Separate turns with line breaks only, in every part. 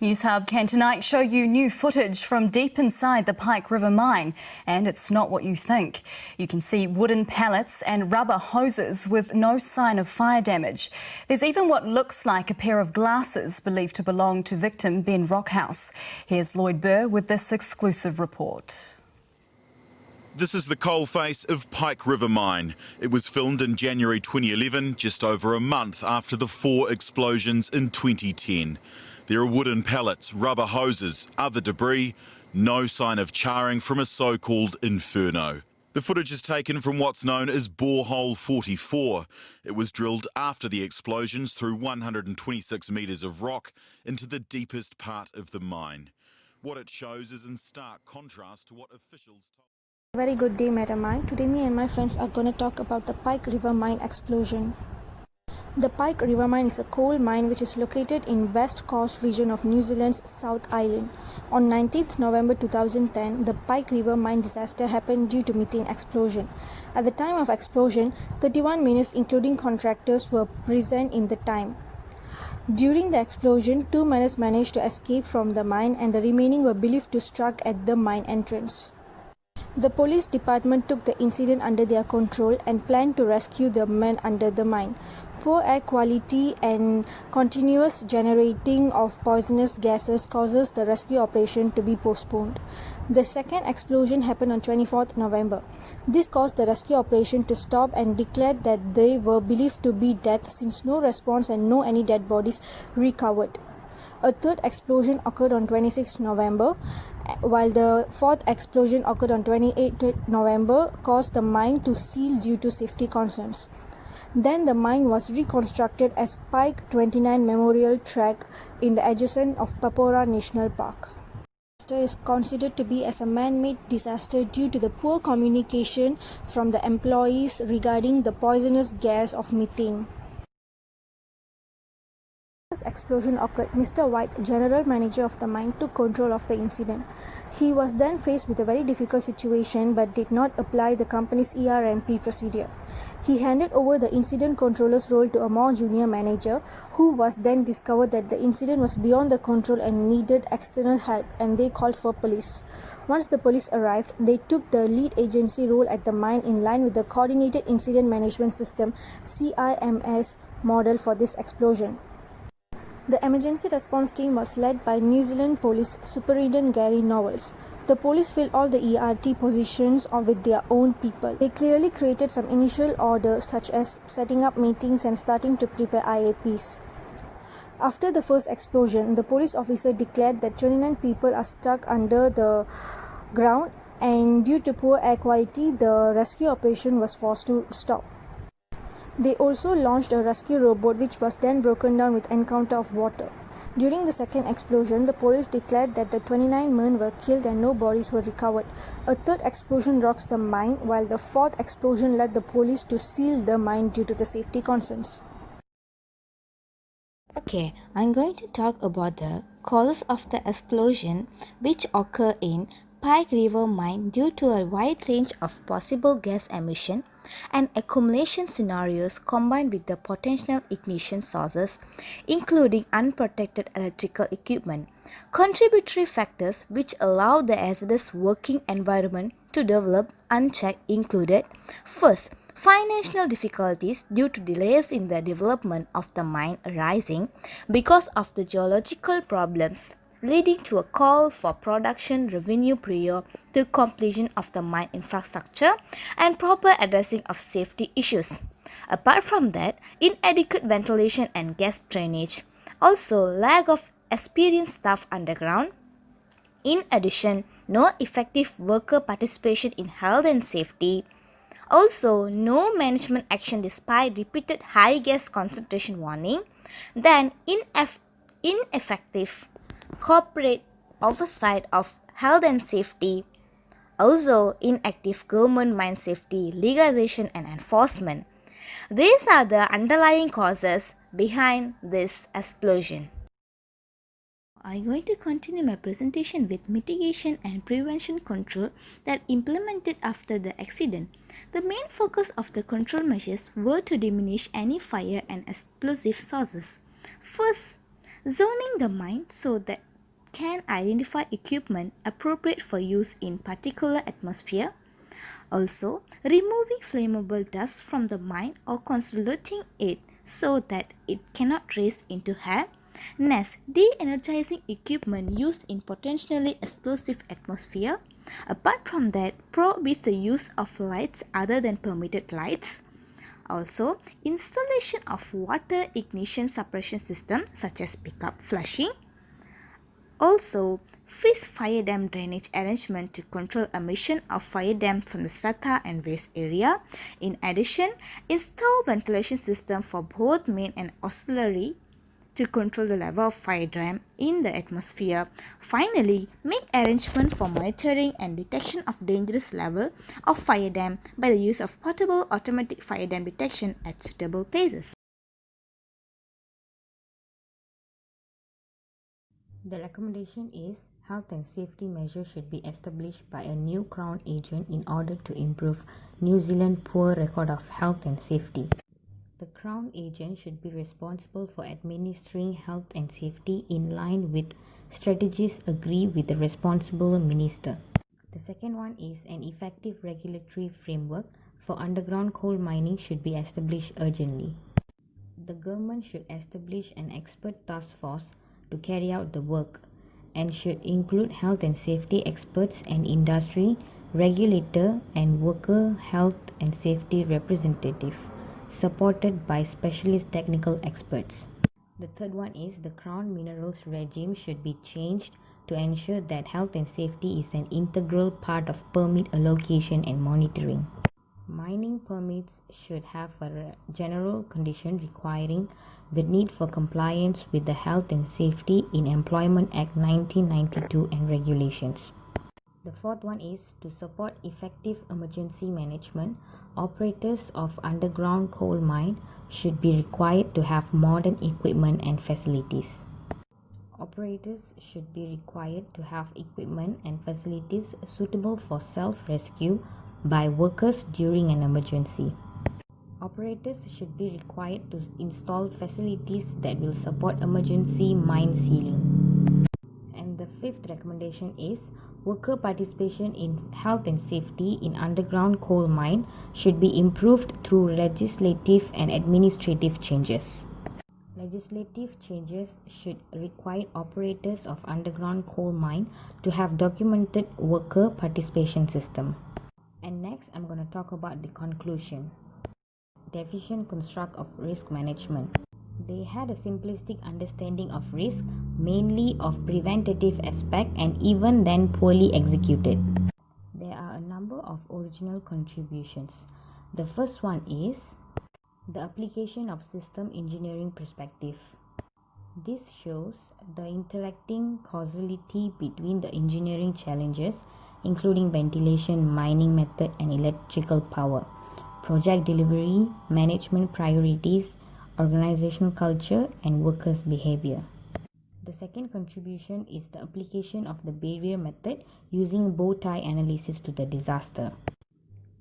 News Hub can tonight show you new footage from deep inside the Pike River mine, and it's not what you think. You can see wooden pallets and rubber hoses with no sign of fire damage. There's even what looks like a pair of glasses believed to belong to victim Ben Rockhouse. Here's Lloyd Burr with this exclusive report.
This is the coalface of Pike River Mine. It was filmed in January 2011, just over a month after the 4 explosions in 2010. There are wooden pallets, rubber hoses, other debris, no sign of charring from a so-called inferno. The footage is taken from what's known as Borehole 44. It was drilled after the explosions through 126 metres of rock into the deepest part of the mine. What it shows is in stark contrast to what officials told.
Very good day, Metamine. Today me and my friends are going to talk about the Pike River Mine explosion. The Pike River Mine is a coal mine which is located in West Coast region of New Zealand's South Island. On 19th November 2010, the Pike River Mine disaster happened due to methane explosion. At the time of explosion, 31 miners including contractors were present in the time. During the explosion, 2 miners managed to escape from the mine and the remaining were believed to struck at the mine entrance. The police department took the incident under their control and planned to rescue the men under the mine. Poor air quality and continuous generating of poisonous gases causes the rescue operation to be postponed. The second explosion happened on 24th November. This caused the rescue operation to stop and declared that they were believed to be dead since no response and no any dead bodies recovered. A third explosion occurred on 26th November, while the fourth explosion occurred on 28th November caused the mine to seal due to safety concerns. Then the mine was reconstructed as Pike 29 Memorial Track in the adjacent of Papora National Park. The disaster is considered to be as a man-made disaster due to the poor communication from the employees regarding the poisonous gas of methane. As explosion occurred, Mr. White, general manager of the mine, took control of the incident. He was then faced with a very difficult situation but did not apply the company's ERMP procedure. He handed over the incident controller's role to a more junior manager, who was then discovered that the incident was beyond the control and needed external help, and they called for police. Once the police arrived, they took the lead agency role at the mine in line with the Coordinated Incident Management System (CIMS) model for this explosion. The emergency response team was led by New Zealand Police Superintendent Gary Knowles. The police filled all the ERT positions with their own people. They clearly created some initial order, such as setting up meetings and starting to prepare IAPs. After the first explosion, the police officer declared that 29 people are stuck under the ground, and due to poor air quality, the rescue operation was forced to stop. They also launched a rescue rowboat which was then broken down with encounter of water. During the second explosion, the police declared that the 29 men were killed and no bodies were recovered. A third explosion rocks the mine, while the fourth explosion led the police to seal the mine due to the safety concerns.
Okay, I'm going to talk about the causes of the explosion which occur in Pike River Mine due to a wide range of possible gas emission and accumulation scenarios combined with the potential ignition sources, including unprotected electrical equipment. Contributory factors which allow the hazardous working environment to develop unchecked included: first, financial difficulties due to delays in the development of the mine arising because of the geological problems, leading to a call for production revenue prior to completion of the mine infrastructure and proper addressing of safety issues. Apart from that, inadequate ventilation and gas drainage. Also, lack of experienced staff underground. In addition, no effective worker participation in health and safety. Also, no management action despite repeated high gas concentration warning. Then, ineffective corporate oversight of health and safety. Also, inactive government mine safety, legalization and enforcement. These are the underlying causes behind this explosion. I'm going to continue my presentation with mitigation and prevention control that implemented after the accident. The main focus of the control measures were to diminish any fire and explosive sources. First, zoning the mine so that can identify equipment appropriate for use in particular atmosphere. Also, removing flammable dust from the mine or consolidating it so that it cannot raise into air. Next, de-energizing equipment used in potentially explosive atmosphere. Apart from that, prohibits the use of lights other than permitted lights. Also, installation of water ignition suppression system such as pickup flushing. Also, fixed fire dam drainage arrangement to control emission of fire dam from the strata and waste area. In addition, install ventilation system for both main and auxiliary to control the level of fire dam in the atmosphere. Finally, make arrangement for monitoring and detection of dangerous level of fire dam by the use of portable automatic fire dam detection at suitable places.
The recommendation is health and safety measures should be established by a new Crown agent in order to improve New Zealand's poor record of health and safety. The Crown agent should be responsible for administering health and safety in line with strategies agreed with the responsible minister. The second one is an effective regulatory framework for underground coal mining should be established urgently. The government should establish an expert task force to carry out the work and should include health and safety experts and industry, regulator and worker health and safety representative, supported by specialist technical experts. The third one is the Crown Minerals regime should be changed to ensure that health and safety is an integral part of permit allocation and monitoring. Mining permits should have a general condition requiring the need for compliance with the Health and Safety in Employment Act 1992 and regulations. The fourth one is to support effective emergency management. Operators of underground coal mine should be required to have modern equipment and facilities. Operators should be required to have equipment and facilities suitable for self-rescue by workers during an emergency. Operators should be required to install facilities that will support emergency mine sealing. And the fifth recommendation is worker participation in health and safety in underground coal mine should be improved through legislative and administrative changes. Legislative changes should require operators of underground coal mine to have documented worker participation system. And next, I'm going to talk about the conclusion. Deficient construct of risk management. They had a simplistic understanding of risk, mainly of preventative aspect, and even then poorly executed. There are a number of original contributions. The first one is the application of system engineering perspective. This shows the interacting causality between the engineering challenges, including ventilation, mining method, and electrical power, project delivery, management priorities, organizational culture, and workers' behavior. The second contribution is the application of the barrier method using bow tie analysis to the disaster.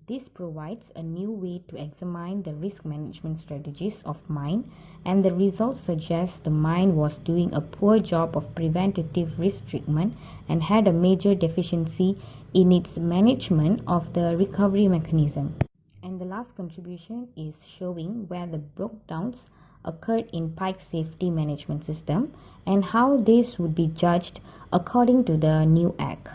This provides a new way to examine the risk management strategies of mine, and the results suggest the mine was doing a poor job of preventative risk treatment and had a major deficiency in its management of the recovery mechanism. And the last contribution is showing where the breakdowns occurred in Pike's safety management system and how this would be judged according to the new Act.